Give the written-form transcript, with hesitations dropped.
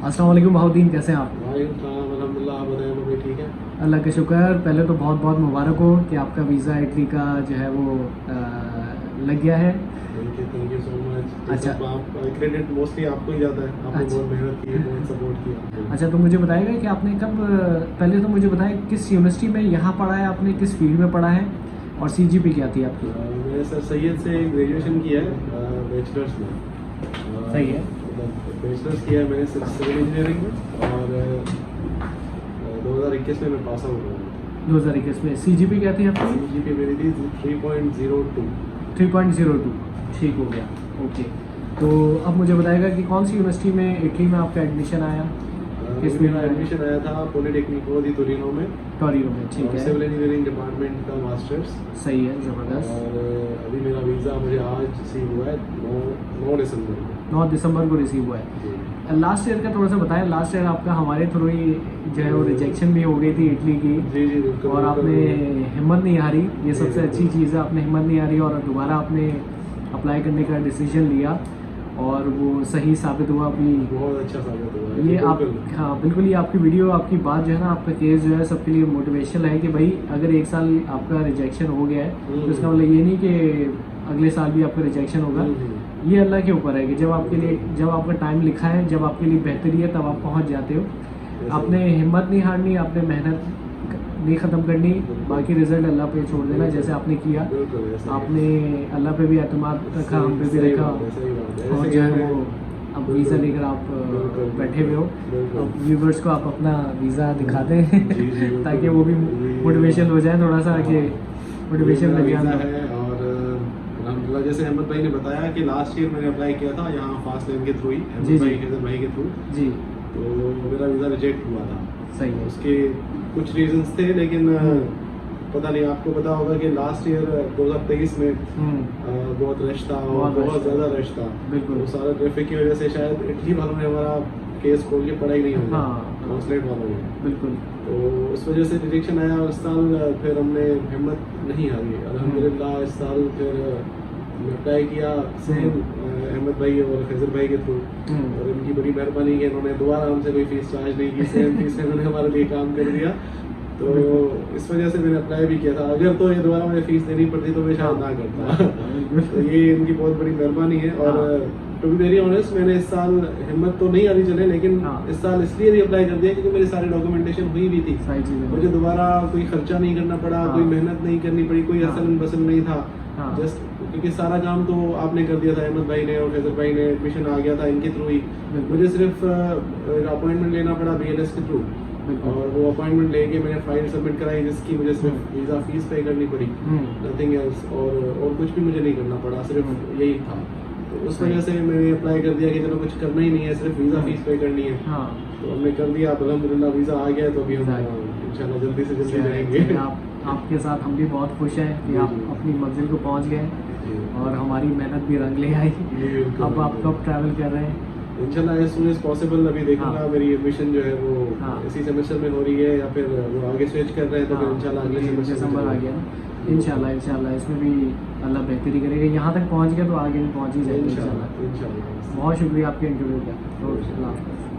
अस्सलाम वालेकुम बहुद्दीन, कैसे हैं आप? अल्हम्दुलिल्लाह, आप बताएं भाई ठीक है। अल्लाह का शुक्र। पहले तो बहुत बहुत मुबारक हो कि आपका वीज़ा इटली का जो है वो लग गया है। Thank you so much. अच्छा। आप क्रेडिट मोस्टली आपको ही जाता है, आपने अच्छा। बहुत मेहनत की, बहुत सपोर्ट किया। अच्छा, तो मुझे बताइएगा कि आपने कब, पहले तो मुझे बताएं किस यूनिवर्सिटी में यहाँ पढ़ा है आपने, किस फील्ड में पढ़ा है और सीजीपी क्या थी आपकी? मैंने सर सैयद से ग्रेजुएशन किया है, बैचलर्स में। सही है। बैचलर्स किया है मैंने सिविल इंजीनियरिंग में, और 2021 में मैं पास आउट हुआ। 2021 में सीजीपी क्या थी आपकी? सीजीपीए मेरी थी 3.02। 3.02, ठीक हो गया। ओके, तो अब मुझे बताएगा कि कौन सी यूनिवर्सिटी में इटली में आपका एडमिशन आया? किस फील्ड मेरा में? एडमिशन आया था पॉलिटेक्निको दी टोरिनो में, टोरिनो में, ठीक है। सिविल इंजीनियरिंग डिपार्टमेंट का मास्टर्स। सही है, ज़बरदस्त। और अभी मेरा वीज़ा मुझे आज रिसीव हुआ है 9 दिसंबर को। 9 दिसंबर को रिसीव हुआ है। लास्ट ईयर का थोड़ा सा बताएं। लास्ट ईयर आपका हमारे थ्रू ही जो है वो रिजेक्शन भी हो गई थी इटली की। जी जी बिल्कुल। और आपने हिम्मत नहीं हारी, ये सबसे अच्छी चीज़ है, आपने हिम्मत नहीं हारी और दोबारा आपने अप्लाई करने का डिसीजन लिया और वो सही साबित हुआ। अभी बहुत अच्छा साबित हुआ ये आप, हाँ बिल्कुल, ये आपकी वीडियो, आपकी बात जो है ना, आपका केस जो है सबके लिए मोटिवेशनल है कि भाई अगर एक साल आपका रिजेक्शन हो गया है तो इसका मतलब ये नहीं कि अगले साल भी आपका रिजेक्शन होगा। ये अल्लाह के ऊपर है कि जब आपके लिए, जब आपका टाइम लिखा है, जब आपके लिए बेहतरी है तब आप पहुंच जाते हो। आपने हिम्मत नहीं हारनी, आपने मेहनत नहीं ख़त्म करनी, बाकी रिजल्ट अल्लाह पे छोड़ देना जैसे आपने किया। आपने अल्लाह पे भी एतमाद रखा, हम पे भी रखा और जो है वो अब वीज़ा लेकर आप बैठे हुए हो। अब व्यूवर्स को आप अपना वीज़ा दिखा दें ताकि वो भी मोटिवेशन हो जाए थोड़ा सा, कि मोटिवेशन लग वीज़ा जाए। है। और अल्हम्दुलिल्लाह, जैसे अहमद भाई ने बताया कि लास्ट ईयर मैंने अप्लाई किया था यहाँ फास्ट लेन के थ्रू ही, जी, अहमद जी। भाई के थ्रू। जी, तो मेरा वीज़ा रिजेक्ट हुआ था। सही है। उसके कुछ रीजंस थे, लेकिन पता नहीं, आपको पता होगा कि लास्ट ईयर 2023 में बहुत रश था और बहुत ज़्यादा रश था। बिल्कुल। तो सारा ट्रैफिक की वजह से शायद इटली वालों ने हमारा केस खोल के पढ़ाई नहीं होगा, हाँ, कॉन्सुलेट वालों ने। बिल्कुल। तो उस वजह से रिजेक्शन आया और इस साल फिर हमने हिम्मत नहीं हारी। अल्हम्दुलिल्लाह इस साल फिर अप्लाई किया सेम अहमद भाई और खजर भाई के थ्रू, और इनकी बड़ी मेहरबानी कि इन्होंने दोबारा हमसे कोई फीस चार्ज नहीं की, सेम फीस में इन्होंने हमारे लिए काम कर दिया। तो इस वजह से मैंने अप्लाई भी किया था। अगर तो ये दोबारा मुझे फीस देनी पड़ती तो मैं शायद ना करता। तो ये इनकी बहुत बड़ी मेहरबानी है। और टू बी वेरी ऑनेस्ट, मैंने इस साल हिम्मत तो नहीं हारी चले, लेकिन इस साल इसलिए भी अप्लाई कर दिया क्योंकि मेरी सारी डॉक्यूमेंटेशन हुई भी थी। मुझे दोबारा कोई खर्चा नहीं करना पड़ा, कोई मेहनत नहीं करनी पड़ी, कोई असल बसल नहीं था। जस्ट क्योंकि सारा काम तो आपने कर दिया था, अहमद भाई ने और फैजल भाई ने, एडमिशन आ गया था इनके थ्रू ही। मुझे सिर्फ अपॉइंटमेंट लेना पड़ा BLS के थ्रू, और वो अपॉइंटमेंट लेके मैंने फाइल सबमिट कराई जिसकी मुझे सिर्फ वीज़ा फीस पे करनी पड़ी, नथिंग एल्स। और कुछ भी मुझे नहीं करना पड़ा, सिर्फ यही था। तो उस वजह से मैंने अप्लाई कर दिया कि चलो कुछ करना ही नहीं है, सिर्फ वीज़ा फीस पे करनी है। तो हमने कर दिया। अल्हम्दुलिल्लाह वीज़ा आ गया, तो अभी हम इंशाल्लाह जल्दी से जल्दी जाएंगे। आपके साथ हम भी बहुत खुश हैं कि आप अपनी मंजिल को पहुंच गए और हमारी मेहनत भी रंग ले आई। अब आप कब ट्रैवल कर रहे हैं? इंशाल्लाह एज सून एज पॉसिबल। अभी देखूंगा मेरी एडमिशन जो है वो इसी सेमेस्टर में हो रही है या फिर वो आगे स्विच कर रहे हैं, तो फिर इंशाल्लाह अगले दिसंबर आ गया ना। इंशाल्लाह इसमें भी अल्लाह बेहतरी करेगा। यहाँ तक पहुँच गया तो आगे भी पहुँच ही जाएगा इंशाल्लाह। इंशाल्लाह। बहुत शुक्रिया आपके इंटरव्यू का।